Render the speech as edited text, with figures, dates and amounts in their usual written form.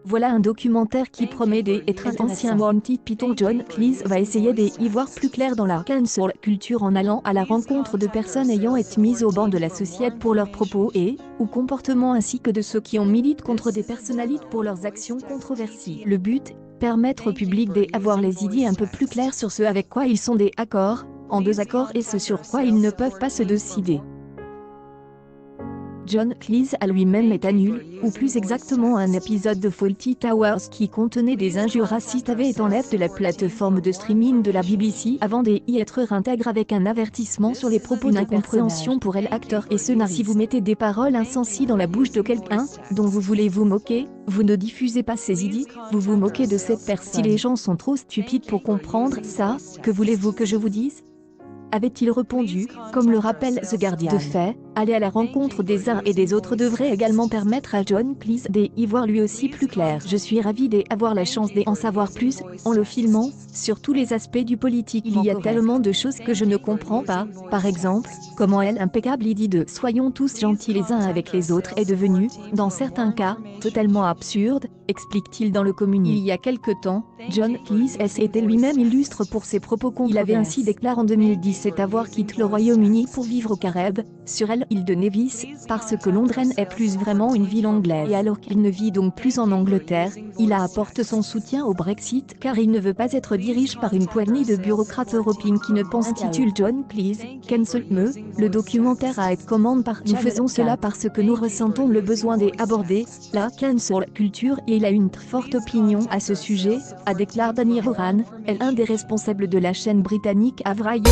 Voilà un documentaire qui promet d'être ancien Monty Python. John Cleese va essayer d'y voir plus clair dans la cancel culture en allant à la rencontre de personnes ayant été mises au banc de la société pour leurs propos ou comportements ainsi que de ceux qui ont milité contre des personnalités pour leurs actions controversées. Le but, permettre au public d'avoir les idées un peu plus claires sur ce avec quoi ils sont en désaccord et ce sur quoi ils ne peuvent pas se décider. John Cleese à lui-même est annulé, ou plus exactement un épisode de Fawlty Towers qui contenait des injures racistes avait été enlevé de la plateforme de streaming de la BBC avant d'y être réintégré avec un avertissement sur les propos d'incompréhension pour l'acteur et scénariste. Si vous mettez des paroles insensibles dans la bouche de quelqu'un dont vous voulez vous moquer, vous ne diffusez pas ses idées, vous vous moquez de cette personne. Si les gens sont trop stupides pour comprendre ça, que voulez-vous que je vous dise ? Avait-il répondu, comme le rappelle The Guardian. De fait, aller à la rencontre des uns et des autres devrait également permettre à John Cleese d'y voir lui aussi plus clair. Je suis ravi d'avoir la chance d'en savoir plus, en le filmant, sur tous les aspects du politique. Il y a tellement de choses que je ne comprends pas, par exemple, comment l'impeccable idée de « soyons tous gentils les uns avec les autres » est devenue, dans certains cas, totalement absurde, explique-t-il dans le communiqué. Il y a quelque temps, John Cleese était lui-même illustre pour ses propos controversés. Il avait ainsi déclaré en 2017 avoir quitté le Royaume-Uni pour vivre au Caraïbes, sur l'île de Nevis, parce que Londres n'est plus vraiment une ville anglaise. Et alors qu'il ne vit donc plus en Angleterre, il apporte son soutien au Brexit car il ne veut pas être dirigé par une poignée de bureaucrates européens qui ne pensent intitule John Cleese, Cancel Me, le documentaire à être commande par nous faisons cela parce que nous ressentons le besoin d'aborder la cancel culture et il a une forte opinion à ce sujet, a déclaré Danny Horan, un des responsables de la chaîne britannique Avril.